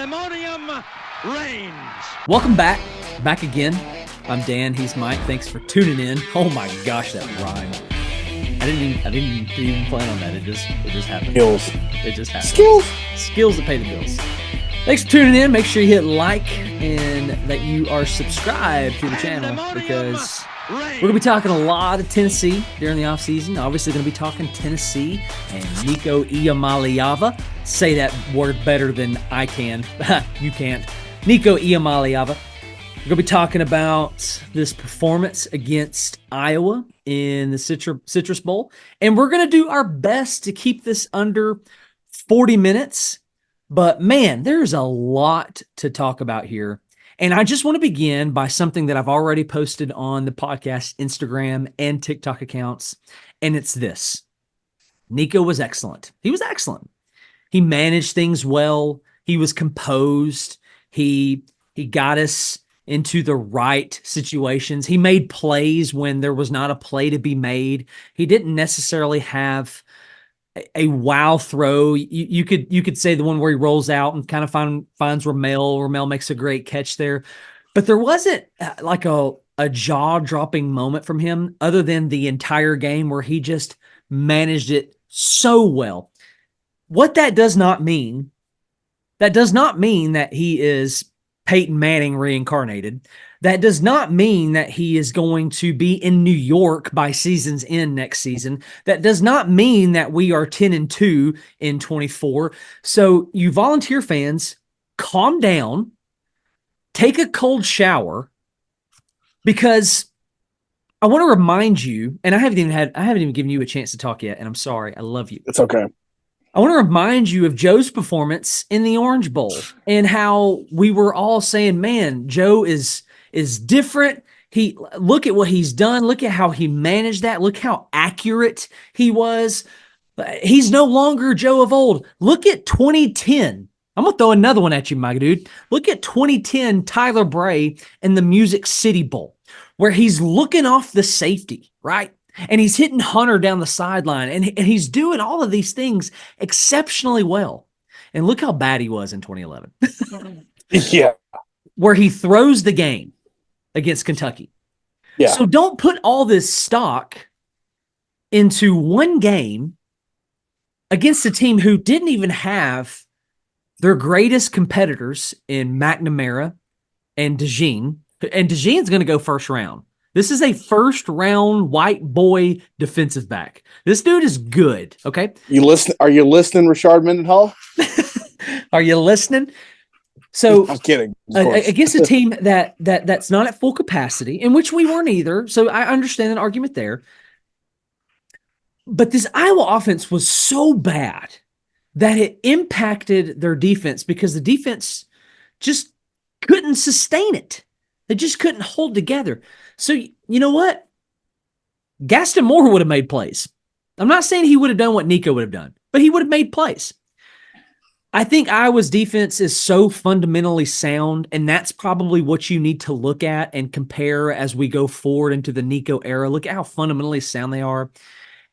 Pandemonium Reigns. Welcome back again. I'm Dan. He's Mike. Thanks for tuning in. Oh my gosh, that rhymed. I didn't even plan on that. It just happened. It just happened. Skills that pay the bills. Thanks for tuning in. Make sure you hit like and that you are subscribed to the channel because we're going to be talking a lot of Tennessee during the offseason. Obviously going to be talking Tennessee and Nico Iamaleava. Say that word better than I can. You can't. Nico Iamaleava. We're going to be talking about this performance against Iowa in the Citrus Bowl. And we're going to do our best to keep this under 40 minutes. But man, there's a lot to talk about here. And I just want to begin by something that I've already posted on the podcast Instagram and TikTok accounts. And it's this. Nico was excellent. He was excellent. He managed things well. He was composed. He got us into the right situations. He made plays when there was not a play to be made. He didn't necessarily have a wow throw. You could say the one where he rolls out and kind of finds Ramel. Ramel makes a great catch there. But there wasn't like a jaw-dropping moment from him other than the entire game where he just managed it so well. What that does not mean that he is Peyton Manning reincarnated. That does not mean that he is going to be in New York by season's end next season. That does not mean that we are 10-2 in 24. So you volunteer fans, calm down, take a cold shower, because I want to remind you, and I haven't even given you a chance to talk yet, and I'm sorry. I love you. It's okay. I want to remind you of Joe's performance in the Orange Bowl and how we were all saying, man, Joe is different. Look at what he's done. Look at how he managed that. Look how accurate he was. He's no longer Joe of old. Look at 2010. I'm going to throw another one at you, my dude. Look at 2010 Tyler Bray in the Music City Bowl, where he's looking off the safety, right? And he's hitting Hunter down the sideline, and he's doing all of these things exceptionally well. And look how bad he was in 2011. Yeah. Where he throws the game against Kentucky. Yeah. So don't put all this stock into one game against a team who didn't even have their greatest competitors in McNamara and DeJean. And DeJean's going to go first round. This is a first-round white boy defensive back. This dude is good, okay? Are you listening, Rashard Mendenhall? Are you listening? So I'm kidding. Against a team that's not at full capacity, in which we weren't either, so I understand an argument there. But this Iowa offense was so bad that it impacted their defense because the defense just couldn't sustain it. They just couldn't hold together. So, you know what? Gaston Moore would have made plays. I'm not saying he would have done what Nico would have done, but he would have made plays. I think Iowa's defense is so fundamentally sound, and that's probably what you need to look at and compare as we go forward into the Nico era. Look at how fundamentally sound they are,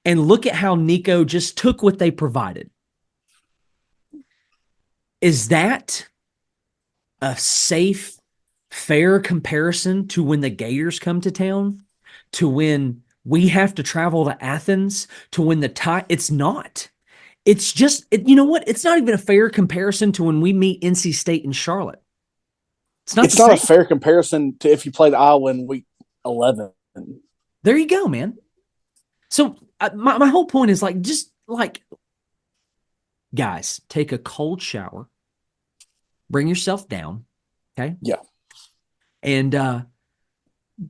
and look at how Nico just took what they provided. Is that a safe, fair comparison to when the Gators come to town, to when we have to travel to Athens, to when it's not. It's just, you know what? It's not even a fair comparison to when we meet NC State and Charlotte. It's not a fair comparison to if you played Iowa in week 11. There you go, man. So my whole point is guys, take a cold shower, bring yourself down, okay? Yeah. And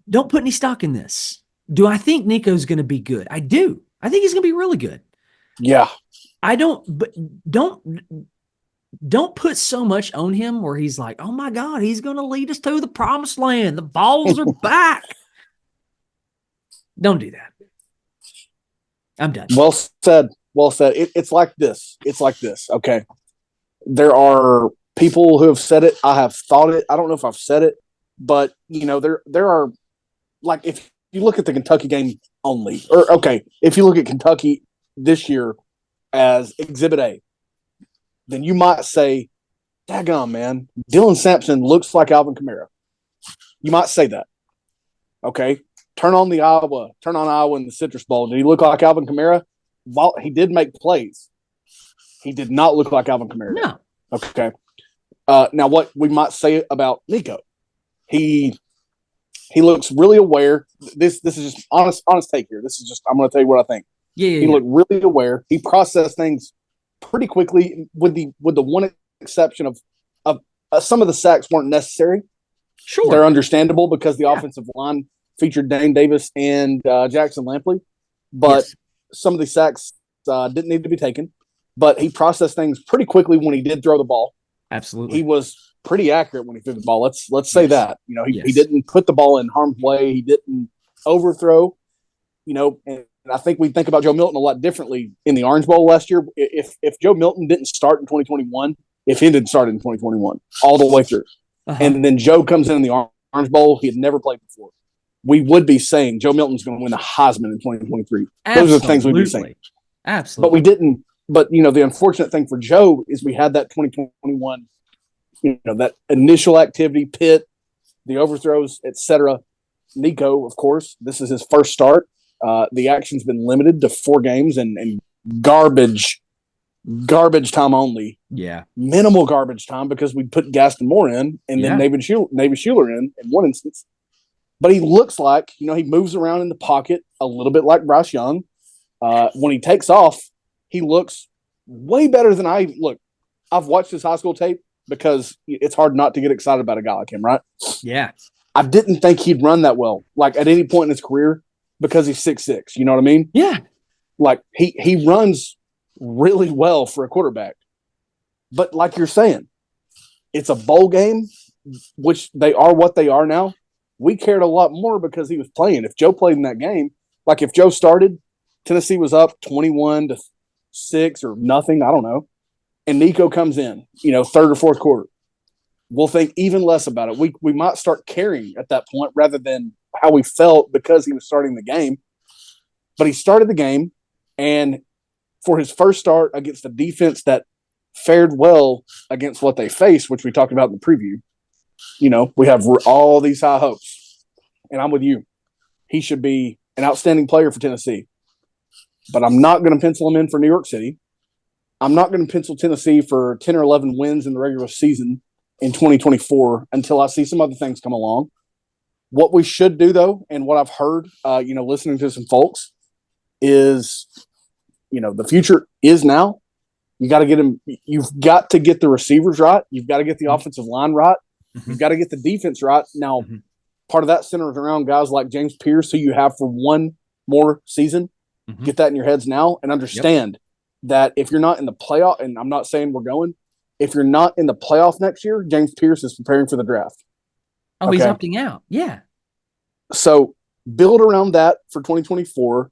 don't put any stock in this. Do I think Nico's going to be good? I do. I think he's going to be really good. Yeah. But don't put so much on him where he's like, oh my God, he's going to lead us to the promised land. The balls are back. Don't do that. I'm done. Well said. It's like this. Okay. There are people who have said it. I have thought it. I don't know if I've said it, but there are, like, if you look at the Kentucky game only, or okay, if you look at Kentucky this year as Exhibit A, then you might say daggone, man, Dylan Sampson looks like Alvin Kamara. You might say that. Okay. Turn on Iowa in the Citrus Bowl. Did he look like Alvin Kamara? While he did make plays, he did not look like Alvin Kamara. No. Okay. Now, what we might say about Nico, he looks really aware. This is just honest take here. This is just, I'm going to tell you what I think. Yeah. He looked really aware. He processed things pretty quickly, with the one exception of some of the sacks weren't necessary. Sure, they're understandable because the offensive line featured Dane Davis and Jackson Lampley, but some of the sacks didn't need to be taken. But he processed things pretty quickly when he did throw the ball. Absolutely, he was pretty accurate when he threw the ball. Let's say that. He didn't put the ball in harm's way. He didn't overthrow. And I think we think about Joe Milton a lot differently in the Orange Bowl last year. If Joe Milton didn't start in 2021, if he didn't start in 2021 all the way through, and then Joe comes in the Orange Bowl, he had never played before, we would be saying Joe Milton's going to win the Heisman in 2023. Those are the things we'd be saying. Absolutely. But we didn't. But, the unfortunate thing for Joe is we had that 2021, that initial activity, Pitt, the overthrows, etc. Nico, of course, this is his first start. The action's been limited to 4 games and garbage time only. Yeah. Minimal garbage time because we put Gaston Moore in and then David Schuler in one instance. But he looks like, he moves around in the pocket a little bit like Bryce Young. When he takes off, he looks way better than I've watched his high school tape because it's hard not to get excited about a guy like him, right? Yeah. I didn't think he'd run that well, like at any point in his career, because he's 6'6". You know what I mean? Yeah. Like he runs really well for a quarterback. But like you're saying, it's a bowl game, which they are what they are now. We cared a lot more because he was playing. If Joe played in that game, like if Joe started, Tennessee was up 21-6 or nothing, I don't know. And Nico comes in, third or fourth quarter. We'll think even less about it. We might start caring at that point rather than how we felt because he was starting the game. But he started the game, and for his first start against a defense that fared well against what they faced, which we talked about in the preview, we have all these high hopes. And I'm with you. He should be an outstanding player for Tennessee. But I'm not going to pencil him in for New York City. I'm not going to pencil Tennessee for 10 or 11 wins in the regular season in 2024 until I see some other things come along. What we should do, though, and what I've heard, listening to some folks, is, the future is now. You got to get him. You've got to get the receivers right. You've got to get the offensive line right. Mm-hmm. You've got to get the defense right. Now, part of that centers around guys like James Pierce, who you have for one more season. Mm-hmm. Get that in your heads now and understand that if you're not in the playoff, and I'm not saying we're going, if you're not in the playoff next year, James Pierce is preparing for the draft. Oh, he's opting out. Yeah. So build around that for 2024.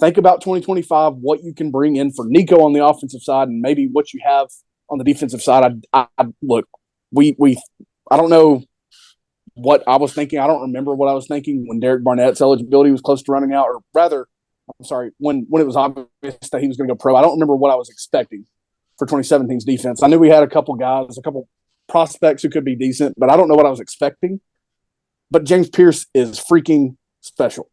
Think about 2025, what you can bring in for Nico on the offensive side and maybe what you have on the defensive side. I look, I don't know what I was thinking. I don't remember what I was thinking when Derek Barnett's eligibility was close to running out, or rather, I'm sorry, when it was obvious that he was going to go pro. I don't remember what I was expecting for 2017's defense. I knew we had a couple prospects who could be decent, but I don't know what I was expecting. But James Pierce is freaking special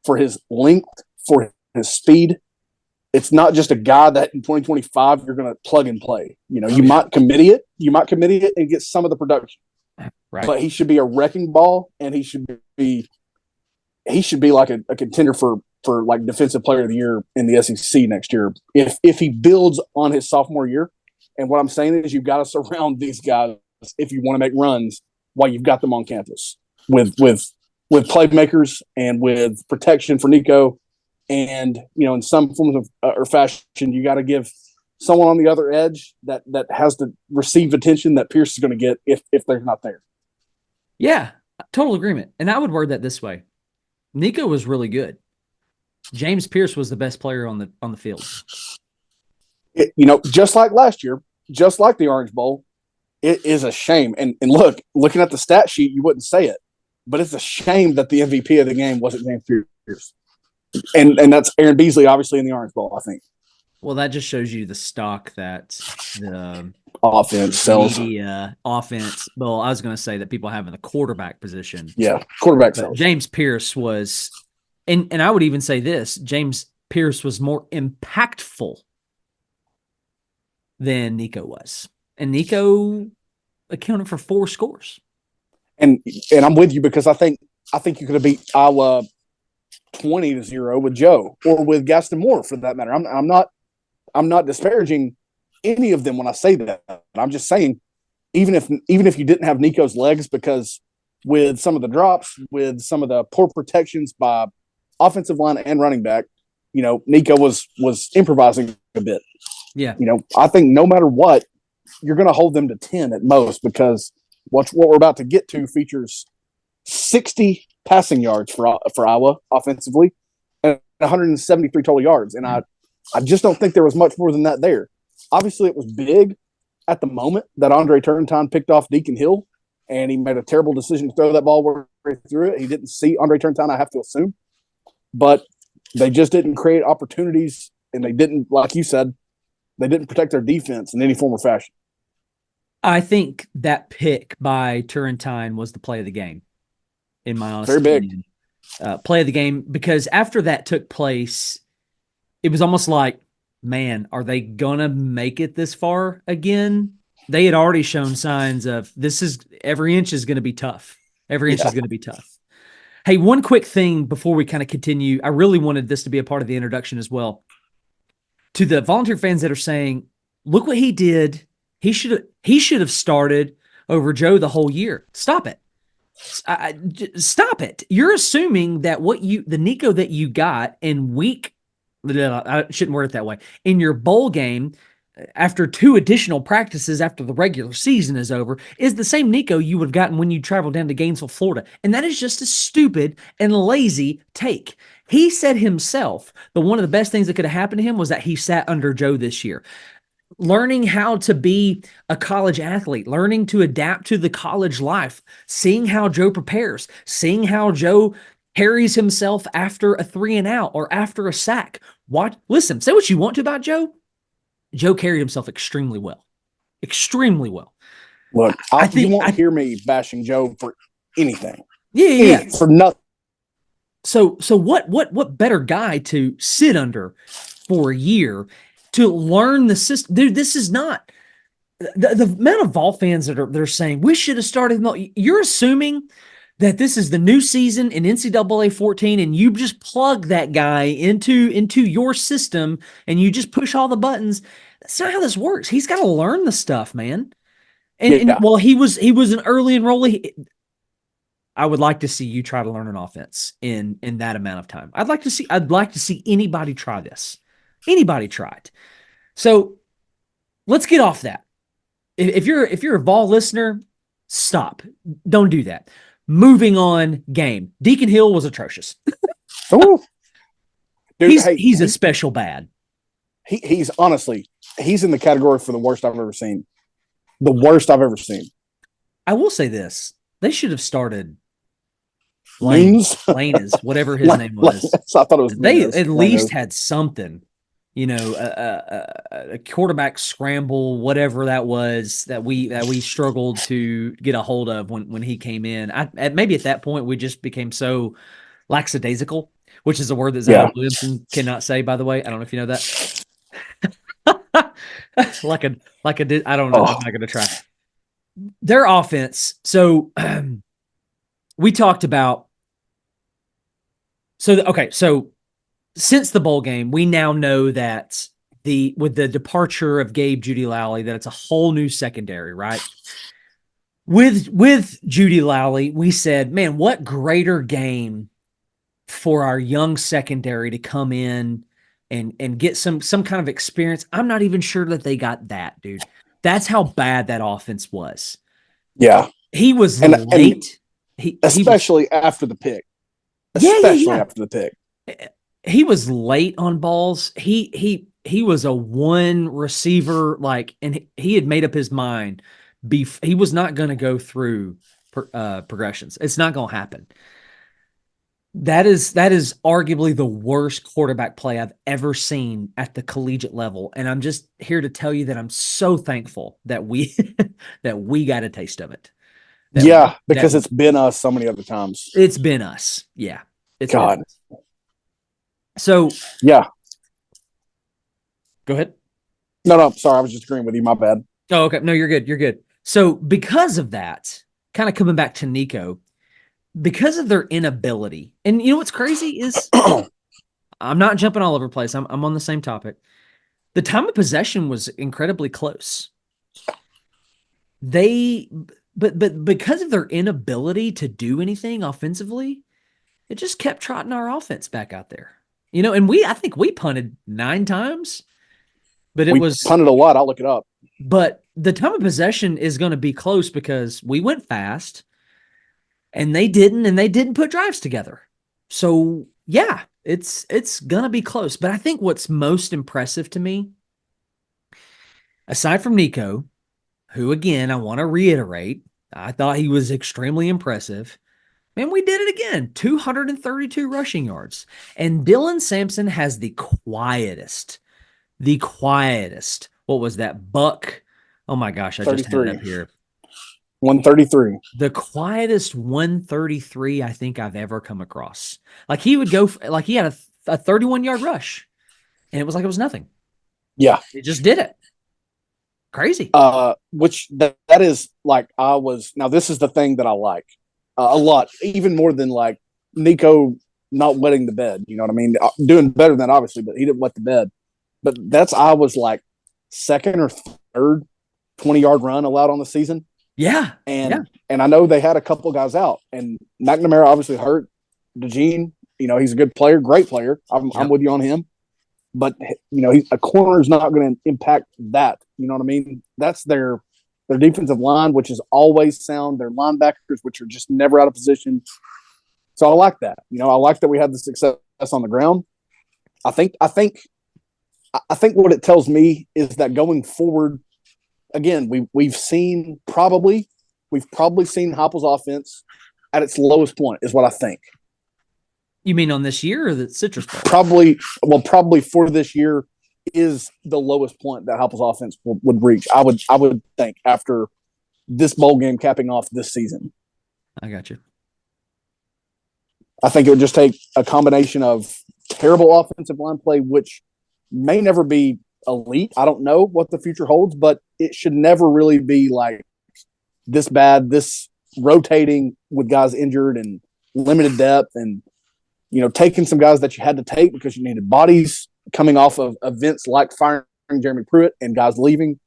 for his length, for his speed. It's not just a guy that in 2025 you're going to plug and play. You might committee it and get some of the production. Right. But he should be a wrecking ball, and he should be like a contender for like defensive player of the year in the SEC next year if he builds on his sophomore year. And what I'm saying is you've got to surround these guys if you want to make runs while you've got them on campus with playmakers and with protection for Nico. And, in some form of or fashion, you got to give someone on the other edge that has to receive attention that Pierce is going to get if they're not there. Yeah, total agreement. And I would word that this way. Nico was really good. James Pierce was the best player on the field. Just like last year, just like the Orange Bowl, it is a shame. And looking at the stat sheet, you wouldn't say it, but it's a shame that the MVP of the game wasn't James Pierce. And that's Aaron Beasley, obviously, in the Orange Bowl, I think. Well, that just shows you the stock that the offense sells. Media, offense. Well, I was going to say that people have in the quarterback position. Yeah, quarterback But sells. James Pierce was, and I would even say this, James Pierce was more impactful than Nico was. And Nico accounted for 4 scores. And I'm with you because I think you could have beat Iowa 20-0 with Joe or with Gaston Moore for that matter. I'm not disparaging any of them when I say that. I'm just saying even if you didn't have Nico's legs, because with some of the drops, with some of the poor protections by offensive line and running back, Nico was improvising a bit. Yeah. I think no matter what, you're going to hold them to 10 at most, because what we're about to get to features 60 passing yards for Iowa offensively and 173 total yards. And I just don't think there was much more than that there. Obviously, it was big at the moment that Andre Turrentine picked off Deacon Hill, and he made a terrible decision to throw that ball where he threw it. He didn't see Andre Turrentine, I have to assume. But they just didn't create opportunities, and they didn't, like you said, they didn't protect their defense in any form or fashion. I think that pick by Turrentine was the play of the game, in my honest opinion. Play of the game, because after that took place, it was almost like, man, are they going to make it this far again? They had already shown signs of every inch is going to be tough. Every inch is going to be tough. Hey, one quick thing before we kind of continue. I really wanted this to be a part of the introduction as well. To the Volunteer fans that are saying, look what he did. He should have started over Joe the whole year. Stop it. Stop it. You're assuming that the Nico that you got in I shouldn't word it that way, in your bowl game after 2 additional practices after the regular season is over, is the same Nico you would have gotten when you traveled down to Gainesville, Florida. And that is just a stupid and lazy take. He said himself that one of the best things that could have happened to him was that he sat under Joe this year. Learning how to be a college athlete, learning to adapt to the college life, seeing how Joe prepares, seeing how Joe carries himself after a 3-and-out or after a sack. Listen, say what you want to about Joe. Joe carried himself extremely well. Extremely well. Look, you won't hear me bashing Joe for anything. Yeah. For nothing. So what better guy to sit under for a year to learn the system? Dude, this is not the amount of Vol fans that they're saying we should have started. You're assuming that this is the new season in NCAA 14, and you just plug that guy into your system and you just push all the buttons. That's not how this works. He's got to learn the stuff, man. And while he was an early enrollee, I would like to see you try to learn an offense in that amount of time. I'd like to see anybody try this. Anybody try it. So let's get off that. If you're a Vol listener, stop. Don't do that. Moving on, game. Deacon Hill was atrocious. Dude, he's a special bad. He's honestly, he's in the category for the worst I've ever seen. The worst I've ever seen. I will say this. They should have started Lanes, whatever his name was. I thought it was. They at least had something. A quarterback scramble, whatever that was, that we struggled to get a hold of when he came in. Maybe at that point we just became so lackadaisical, which is a word that Zion Williamson cannot say, by the way. I don't know if you know that. I don't know. I'm not going to try. Their offense. So we talked about. So since the bowl game, we now know that with the departure of Gabe Judy Lally, that it's a whole new secondary, right? With Judy Lally, we said, man, what greater game for our young secondary to come in and get some kind of experience. I'm not even sure that they got that, dude. That's how bad that offense was. Yeah. He was late. Especially after the pick. After the pick. He was late on balls. He was a one receiver, and he had made up his mind. He was not going to go through progressions. It's not going to happen. That is arguably the worst quarterback play I've ever seen at the collegiate level. And I'm just here to tell you that I'm so thankful that we that we got a taste of it. Yeah, because it's been us so many other times. It's been us. Yeah. It's God. been us. So yeah. Go ahead. No, sorry, I was just agreeing with you. My bad. Oh, okay. No, you're good. You're good. So because of that, kind of coming back to Nico, because of their inability, and you know what's crazy is I'm not jumping all over the place. I'm on the same topic. The time of possession was incredibly close. But because of their inability to do anything offensively, it just kept trotting our offense back out there. You know, and I think we punted 9 times, but we punted a lot. I'll look it up. But the time of possession is going to be close because we went fast and they didn't put drives together. So yeah, it's going to be close. But I think what's most impressive to me, aside from Nico, who again, I want to reiterate, I thought he was extremely impressive. Man, we did it again. 232 rushing yards. And Dylan Sampson has the quietest. What was that? Buck. Oh my gosh, I just had it up here. 133. The quietest 133 I think I've ever come across. Like he would go, like he had a 31-yard rush, and it was like it was nothing. Yeah. It just did it. Crazy. Which that is like now this is the thing that I like a lot, even more than like Nico not wetting the bed. You know what I mean? Doing better than that, obviously, but he didn't wet the bed. But I was like second or third 20-yard run allowed on the season. Yeah. And I know they had a couple guys out, and McNamara obviously hurt. DeGene, he's a good player, great player. I'm with you on him. But, a corner is not going to impact that. You know what I mean? That's their defensive line, which is always sound. Their linebackers, which are just never out of position. So I like that. I like that we had the success on the ground. I think what it tells me is that going forward, again, we've probably seen Heupel's offense at its lowest point, is what I think. You mean on this year or the Citrus Bowl? Probably for this year is the lowest point that Heupel's offense would reach. I would think after this bowl game capping off this season. I got you. I think it would just take a combination of terrible offensive line play, which may never be elite. I don't know what the future holds, but it should never really be like this bad, this rotating with guys injured and limited depth and, taking some guys that you had to take because you needed bodies coming off of events like firing Jeremy Pruitt and guys leaving.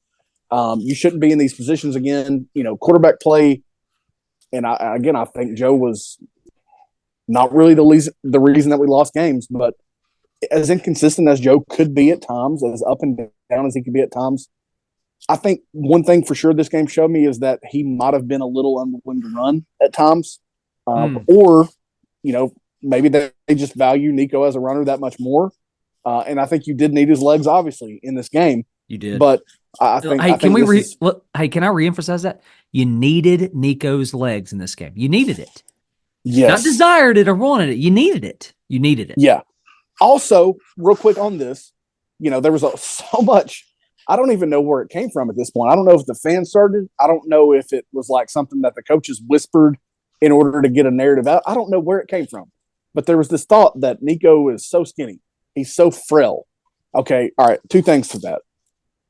You shouldn't be in these positions again. Quarterback play. And I think Joe was not really the reason that we lost games, but as inconsistent as Joe could be at times, as up and down as he could be at times, I think one thing for sure this game showed me is that he might have been a little unwilling to run at times. Or, maybe they just value Nico as a runner that much more. And I think you did need his legs, obviously, in this game. You did. But I think can I reemphasize that? You needed Nico's legs in this game. You needed it. Yes. Not desired it or wanted it. You needed it. Yeah. Also, real quick on this, there was so much. I don't even know where it came from at this point. I don't know if the fans started. I don't know if it was like something that the coaches whispered in order to get a narrative out. I don't know where it came from. But there was this thought that Nico is so skinny. He's so frail. Okay, all right, 2 things to that.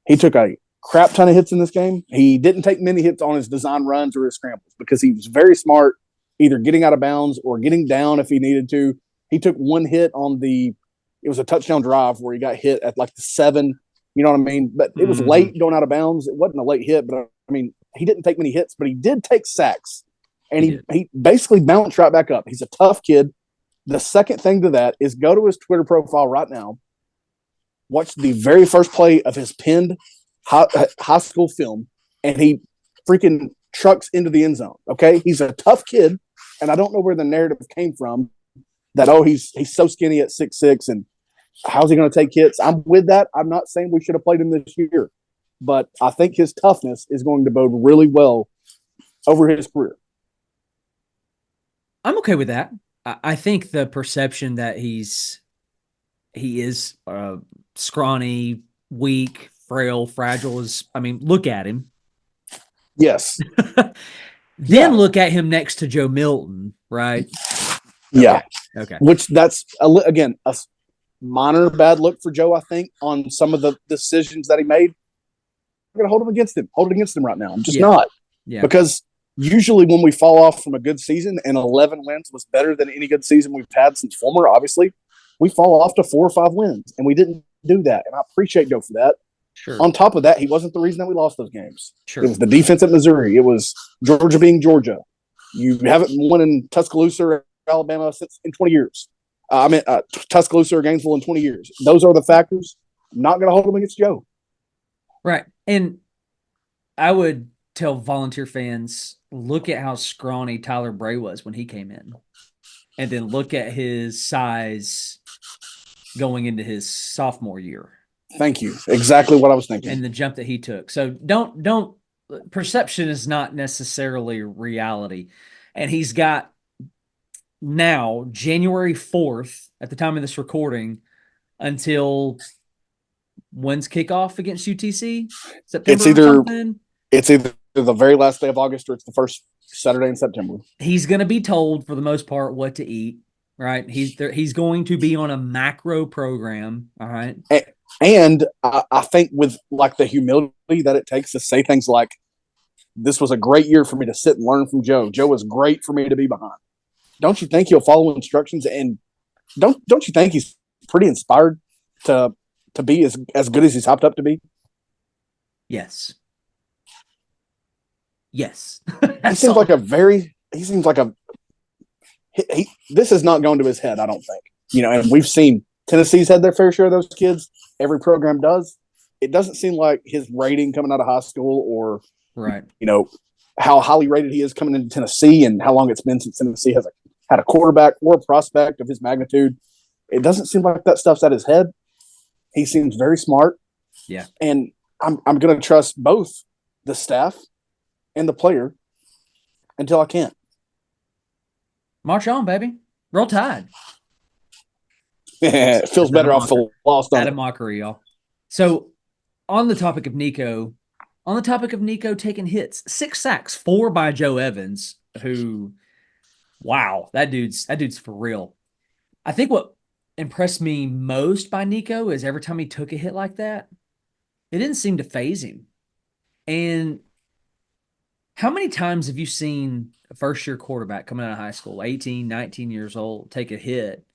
He took a crap ton of hits in this game. He didn't take many hits on his design runs or his scrambles because he was very smart, either getting out of bounds or getting down if he needed to. He took 1 hit on it was a touchdown drive where he got hit at like the 7, you know what I mean? But it was late going out of bounds. It wasn't a late hit, but I mean, he didn't take many hits, but he did take sacks. And he basically bounced right back up. He's a tough kid. The second thing to that is go to his Twitter profile right now, watch the very first play of his pinned high school film, and he freaking trucks into the end zone. Okay, he's a tough kid, and I don't know where the narrative came from that he's so skinny at 6'6", and how's he going to take hits? I'm with that. I'm not saying we should have played him this year, but I think his toughness is going to bode really well over his career. I'm okay with that. I think the perception that he is scrawny, weak, frail, fragile is, I mean, look at him. Yes. Then look at him next to Joe Milton, right? Yeah. Okay. Which that's, again, a minor bad look for Joe, I think, on some of the decisions that he made. I'm going to hold him against him. Hold it against him right now. I'm just not. Yeah. Because usually when we fall off from a good season, and 11 wins was better than any good season we've had since former, obviously, we fall off to 4 or 5 wins, and we didn't do that. And I appreciate Joe for that. Sure. On top of that, he wasn't the reason that we lost those games. Sure. It was the defense at Missouri. It was Georgia being Georgia. You haven't won in Tuscaloosa or Alabama since in 20 years. Tuscaloosa or Gainesville in 20 years. Those are the factors. I'm not going to hold them against Joe. Right. And I would tell Volunteer fans, look at how scrawny Tyler Bray was when he came in. And then look at his size going into his sophomore year. Thank you. Exactly what I was thinking. And the jump that he took. So perception is not necessarily reality. And he's got now January 4th at the time of this recording until when's kickoff against UTC? September. It's either the very last day of August or it's the first Saturday in September. He's going to be told for the most part what to eat, right? He's going to be on a macro program, all right? And I think with like the humility that it takes to say things like, this was a great year for me to sit and learn from Joe. Joe was great for me to be behind. Don't you think he'll follow instructions? And don't you think he's pretty inspired to be as good as he's hopped up to be? Yes. Yes. He seems like this is not going to his head, I don't think. And we've seen Tennessee's had their fair share of those kids. Every program does. It doesn't seem like his rating coming out of high school or, right, how highly rated he is coming into Tennessee and how long it's been since Tennessee has had a quarterback or a prospect of his magnitude. It doesn't seem like that stuff's at his head. He seems very smart. Yeah. And I'm going to trust both the staff and the player until I can't. March on, baby. Roll Tide. It feels better off the lost on it. Mockery, y'all. So on the topic of Nico taking hits, 6 sacks, 4 by Joe Evans, who, wow, that dude's for real. I think what impressed me most by Nico is every time he took a hit like that, it didn't seem to faze him. And how many times have you seen a first-year quarterback coming out of high school, 18, 19 years old, take a hit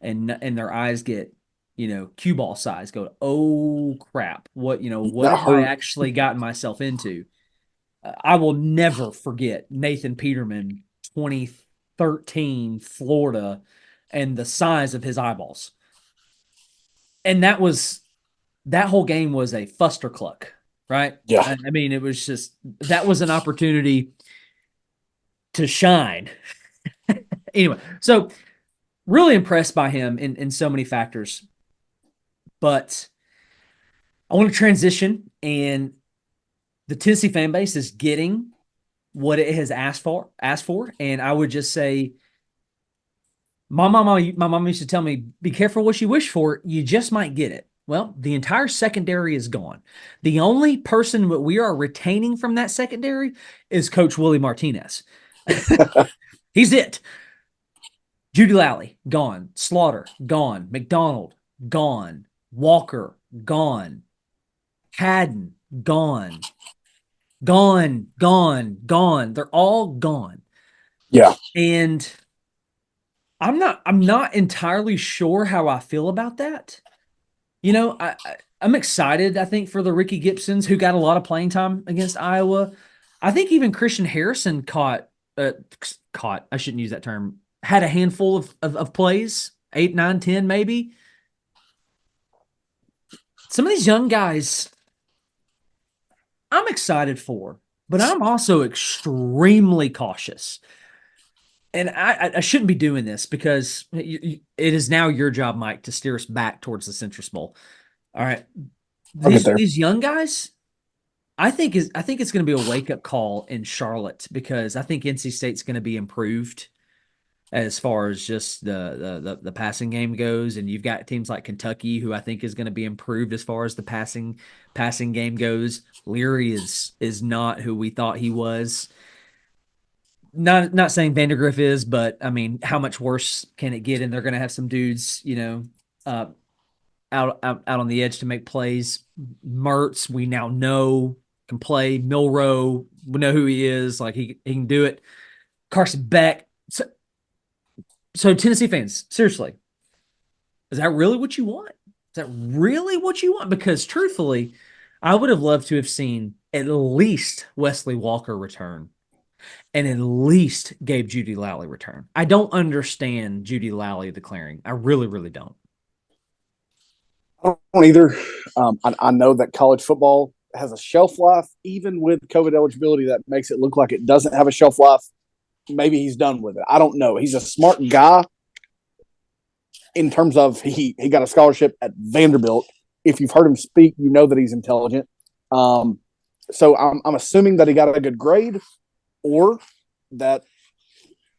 and their eyes get, cue ball size, go, oh crap, what have I actually gotten myself into? I will never forget Nathan Peterman, 2013 Florida, and the size of his eyeballs. And that whole game was a fustercluck, right? Yeah. I mean, it was just, that was an opportunity to shine. Anyway, so really impressed by him in so many factors. But I want to transition, and the Tennessee fan base is getting what it has asked for. And I would just say, my mom used to tell me, be careful what you wish for. You just might get it. Well, the entire secondary is gone. The only person that we are retaining from that secondary is Coach Willie Martinez. He's it. Judy Lally, gone. Slaughter, gone. McDonald, gone. Walker, gone. Hadden, gone. Gone. They're all gone. Yeah. And I'm not entirely sure how I feel about that. I'm excited, I think, for the Ricky Gibsons who got a lot of playing time against Iowa. I think even Christian Harrison caught, I shouldn't use that term, had a handful of plays, 8, 9, 10 maybe. Some of these young guys I'm excited for, but I'm also extremely cautious. And I shouldn't be doing this because it is now your job, Mike, to steer us back towards the Citrus Bowl. All right. These young guys, I think it's going to be a wake-up call in Charlotte because I think NC State's going to be improved. as far as just the passing game goes. And you've got teams like Kentucky, who I think is going to be improved as far as the passing game goes. Leary is not who we thought he was. Not saying Vandergriff is, but I mean, how much worse can it get? And they're going to have some dudes, uh, out on the edge to make plays. Mertz, we now know can play. Milrow, we know who he is. Like he can do it. Carson Beck. So Tennessee fans, seriously, is that really what you want? Is that really what you want? Because truthfully, I would have loved to have seen at least Wesley Walker return and at least Gabe Judy Lally return. I don't understand Judy Lally declaring. I really, really don't. I don't either. I know that college football has a shelf life, even with COVID eligibility, that makes it look like it doesn't have a shelf life. Maybe he's done with it. I don't know. He's a smart guy in terms of he got a scholarship at Vanderbilt. If you've heard him speak, you know that he's intelligent. So I'm assuming that he got a good grade, or that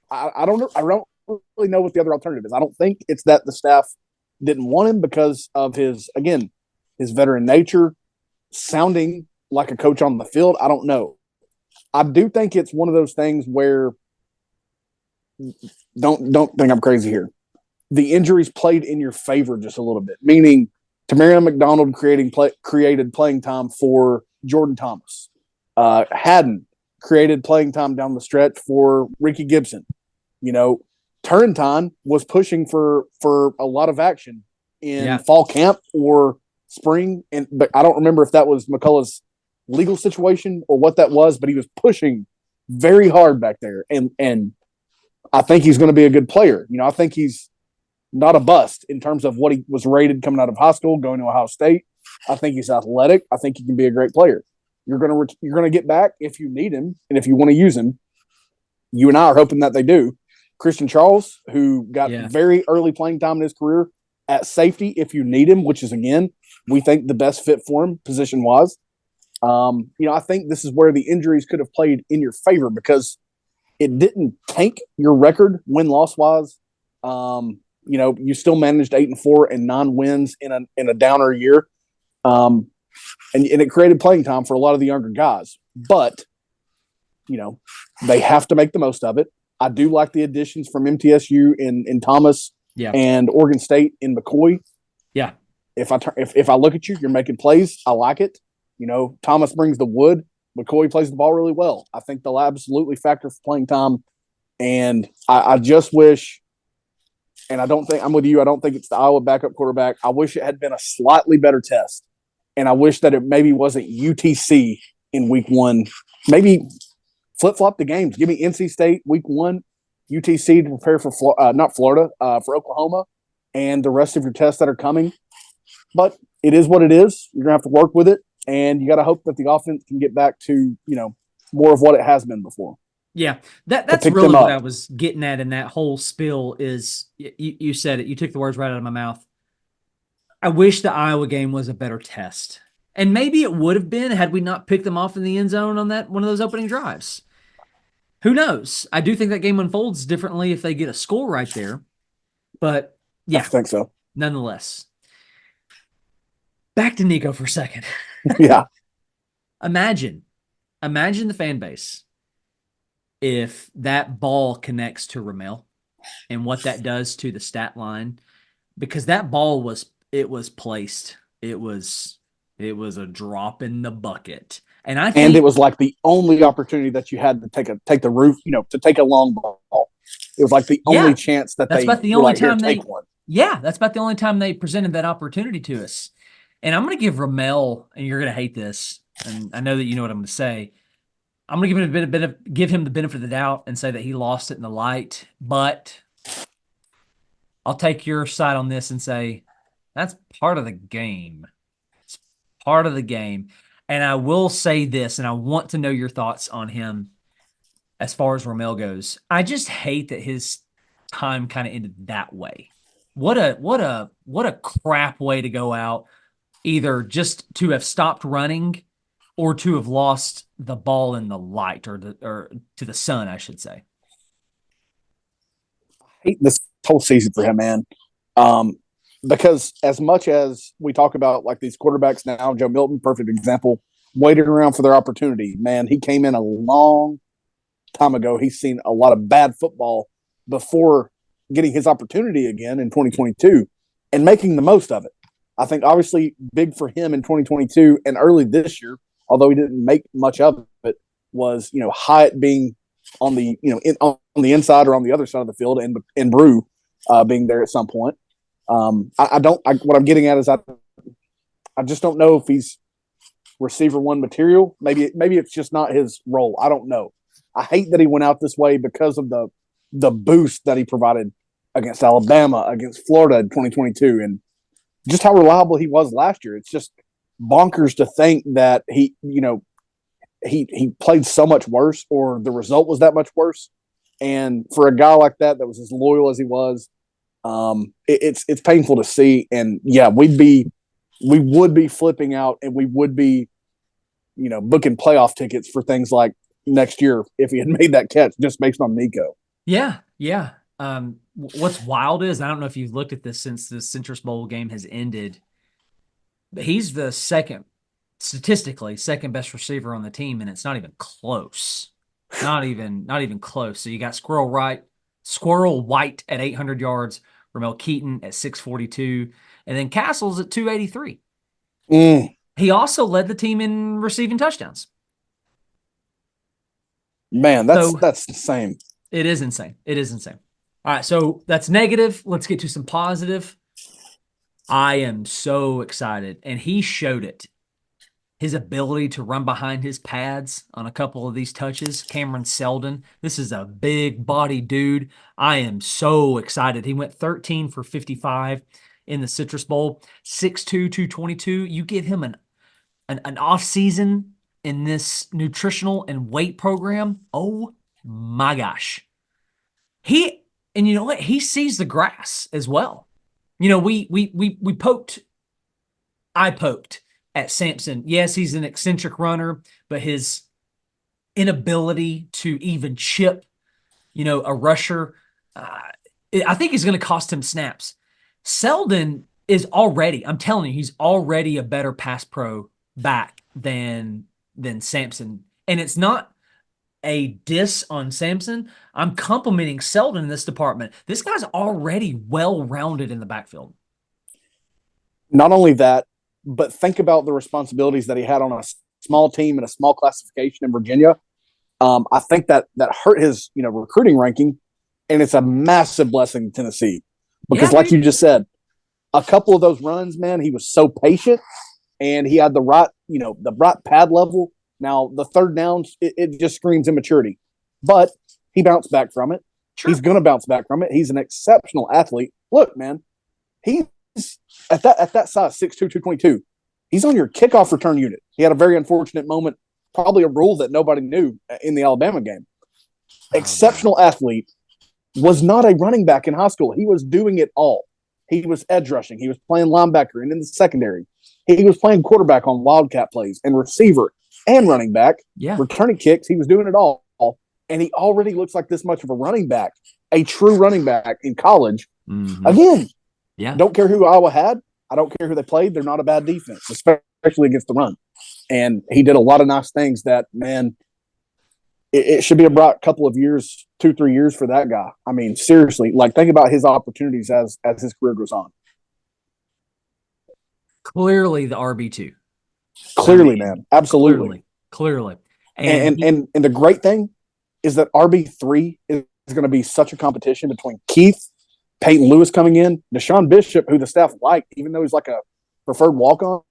I don't know. I don't really know what the other alternative is. I don't think it's that the staff didn't want him because of his veteran nature, sounding like a coach on the field. I don't know. I do think it's one of those things where don't think I'm crazy here. The injuries played in your favor just a little bit, meaning Tamarion McDonald created playing time for Jordan Thomas. Haddon created playing time down the stretch for Ricky Gibson. Turrentine was pushing for a lot of action in fall camp or spring, but I don't remember if that was McCullough's legal situation or what that was, but he was pushing very hard back there, and I think he's going to be a good player. I think he's not a bust in terms of what he was rated coming out of high school, going to Ohio State. I think he's athletic. I think he can be a great player. You're gonna get back if you need him and if you want to use him. You and I are hoping that they do. Christian Charles, who got very early playing time in his career at safety, if you need him, which is again we think the best fit for him position wise. I think this is where the injuries could have played in your favor because it didn't tank your record win-loss wise. You still managed 8-4 and 9 wins in a downer year. And it created playing time for a lot of the younger guys. But, they have to make the most of it. I do like the additions from MTSU in Thomas and Oregon State in McCoy. Yeah. If I look at you, you're making plays. I like it. Thomas brings the wood. McCoy plays the ball really well. I think they'll absolutely factor for playing time. And I just wish, and I don't think I'm with you. I don't think it's the Iowa backup quarterback. I wish it had been a slightly better test. And I wish that it maybe wasn't UTC in week 1. Maybe flip-flop the games. Give me NC State week 1, UTC to prepare for not Florida, for Oklahoma, and the rest of your tests that are coming. But it is what it is. You're going to have to work with it, and you got to hope that the offense can get back to, more of what it has been before. Yeah, that's really what I was getting at in that whole spiel is you said it. You took the words right out of my mouth. I wish the Iowa game was a better test. And maybe it would have been had we not picked them off in the end zone on that one of those opening drives. Who knows? I do think that game unfolds differently if they get a score right there. But, yeah. I think so. Nonetheless. Back to Nico for a second. Yeah. Imagine the fan base if that ball connects to Ramel and what that does to the stat line. Because that ball was placed. It was a drop in the bucket. And it was like the only opportunity that you had to take the roof, to take a long ball. It was like the only chance that that's they about the only time take one. Yeah, that's about the only time they presented that opportunity to us. And I'm going to give Ramel, and you're going to hate this, and I know that you know what I'm going to say. I'm going to give him the benefit of the doubt and say that he lost it in the light, but I'll take your side on this and say that's part of the game. It's part of the game. And I will say this, and I want to know your thoughts on him as far as Ramel goes. I just hate that his time kind of ended that way. What a crap way to go out, either just to have stopped running or to have lost the ball in the light or to the sun, I should say. hate this whole season for him, man. Because as much as we talk about like these quarterbacks now, Joe Milton, perfect example, waiting around for their opportunity. Man, he came in a long time ago. He's seen a lot of bad football before getting his opportunity again in 2022 and making the most of it. I think obviously big for him in 2022 and early this year, although he didn't make much of it, was Hyatt being on the on the inside or on the other side of the field, and Brew being there at some point. What I'm getting at is I just don't know if he's receiver one material. Maybe it's just not his role. I don't know. I hate that he went out this way because of the boost that he provided against Alabama, against Florida in 2022, and just how reliable he was last year. It's just bonkers to think that he played so much worse, or the result was that much worse. And for a guy like that was as loyal as he was, it's painful to see. And yeah, we would be flipping out, and we would be, booking playoff tickets for things like next year if he had made that catch just based on Nico. Yeah. What's wild is, I don't know if you've looked at this since the Citrus Bowl game has ended, but he's the statistically second best receiver on the team, and it's not even close. Not even close. So you got Squirrel White at 800 yards, Ramel Keaton at 642, and then Castle's at 283. He also led the team in receiving touchdowns. Man, that's insane. It is insane. All right, so that's negative. Let's get to some positive. I am so excited, and he showed it. His ability to run behind his pads on a couple of these touches. Cameron Seldon, this is a big body dude. I am so excited. He went 13 for 55 in the Citrus Bowl, 6'2", 222. You give him an off season in this nutritional and weight program. Oh my gosh. And you know what? He sees the grass as well. I poked at Sampson. Yes, he's an eccentric runner, but his inability to even chip, a rusher, I think is going to cost him snaps. Seldon is already, I'm telling you, he's already a better pass pro back than Sampson. And it's not a diss on Sampson. I'm complimenting Seldon in this department. This guy's already well-rounded in the backfield. Not only that, but think about the responsibilities that he had on a small team and a small classification in Virginia. I think that hurt his, recruiting ranking, and it's a massive blessing in Tennessee because, like you just said, a couple of those runs, man, he was so patient, and he had the right pad level. Now the third downs, it just screams immaturity, but he bounced back from it. Sure. He's going to bounce back from it. He's an exceptional athlete. Look, man, he's at that size, 6'2", 222. He's on your kickoff return unit. He had a very unfortunate moment, probably a rule that nobody knew in the Alabama game. Exceptional athlete, was not a running back in high school. He was doing it all. He was edge rushing. He was playing linebacker and in the secondary. He was playing quarterback on wildcat plays and receiver and running back, returning kicks. He was doing it all. And he already looks like this much of a running back, a true running back in college. Mm-hmm. Again, don't care who Iowa had. I don't care who they played. They're not a bad defense, especially against the run. And he did a lot of nice things that, man, it should be a bright couple of years, 2-3 years for that guy. I mean, seriously, think about his opportunities as his career goes on. Clearly the RB2. Clearly, man. Absolutely. Clearly. And the great thing is that RB3 is going to be such a competition between Keith, Peyton Lewis coming in, Deshaun Bishop, who the staff liked, even though he's like a preferred walk-on.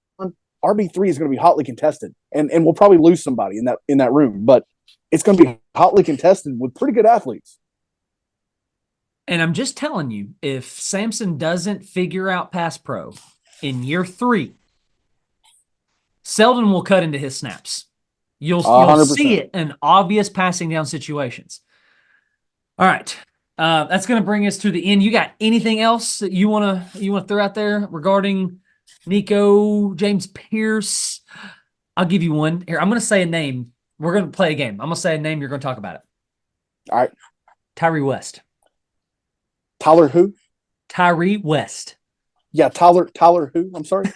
RB3 is going to be hotly contested, and we'll probably lose somebody in that room, but it's going to be hotly contested with pretty good athletes. And I'm just telling you, if Sampson doesn't figure out pass pro in year 3, Seldon will cut into his snaps. You'll see it in obvious passing down situations. All right. That's going to bring us to the end. You got anything else that you want to throw out there regarding Nico, James Pierce? I'll give you one. Here, I'm going to say a name. We're going to play a game. I'm going to say a name. You're going to talk about it. All right. Tyree West. Tyler who? Tyree West. Yeah, Tyler who? I'm sorry.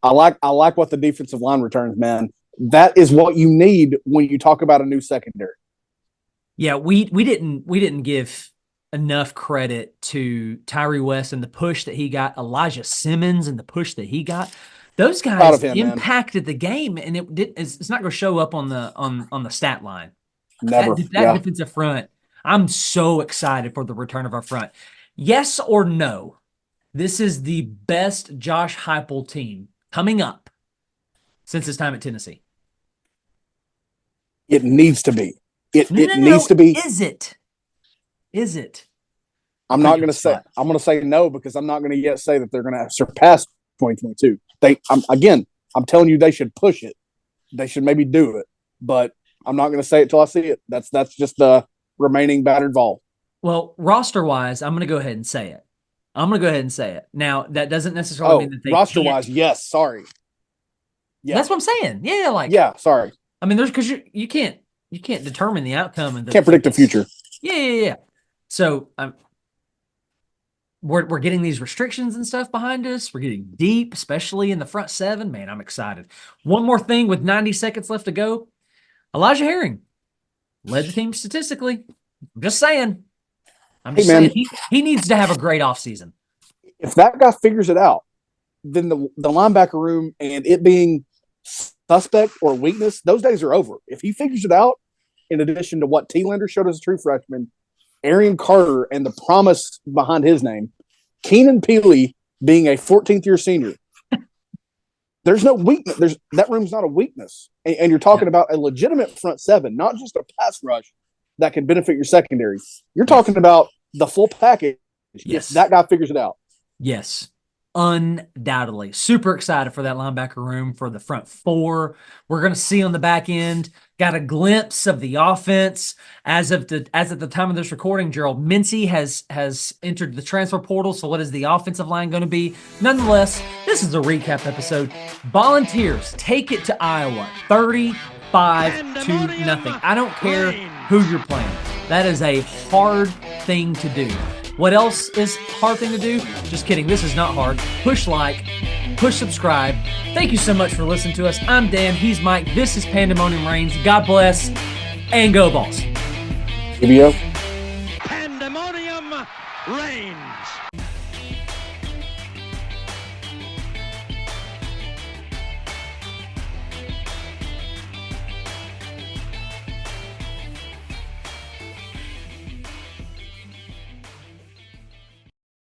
I like what the defensive line returns, man. That is what you need when you talk about a new secondary. Yeah, we didn't give enough credit to Tyree West and the push that he got, Elijah Simmons and the push that he got. Those guys impacted the game, and it's not going to show up on the stat line. Never. That defensive front, I'm so excited for the return of our front. Yes or no, this is the best Josh Heupel team coming up since his time at Tennessee. It needs to be. It needs to be. Is it? I'm not going to say. I'm going to say no because I'm not going to yet say that they're going to surpass 2022. I'm telling you, they should push it. They should maybe do it, but I'm not going to say it till I see it. That's just the remaining battered ball. Well, roster-wise, I'm going to go ahead and say it. Now, that doesn't necessarily mean that they roster-wise, yes. Sorry. Yeah. That's what I'm saying. Yeah, yeah. Sorry. I mean, there's because you can't determine the outcome and can't predict the future. Yeah. So we're getting these restrictions and stuff behind us. We're getting deep, especially in the front seven. Man, I'm excited. One more thing with 90 seconds left to go. Elijah Herring led the team statistically. I'm just saying. Saying he needs to have a great offseason. If that guy figures it out, then the linebacker room and it being suspect or weakness, those days are over. If he figures it out, in addition to what T. Lander showed as a true freshman, Arian Carter and the promise behind his name, Keenan Peely being a 14th year senior, there's no weakness. That room's not a weakness. And you're talking about a legitimate front seven, not just a pass rush that can benefit your secondary. You're talking about the full package. Yes. If that guy figures it out. Yes. Undoubtedly. Super excited for that linebacker room, for the front four. We're going to see on the back end. Got a glimpse of the offense. As at the time of this recording, Gerald Mincy has entered the transfer portal. So what is the offensive line going to be? Nonetheless, this is a recap episode. Volunteers take it to Iowa, 35-0. I don't care who you're playing. That is a hard thing to do. What else is a hard thing to do? Just kidding. This is not hard. Push like, push subscribe. Thank you so much for listening to us. I'm Dan. He's Mike. This is Pandemonium Reigns. God bless and go Vols. GBO.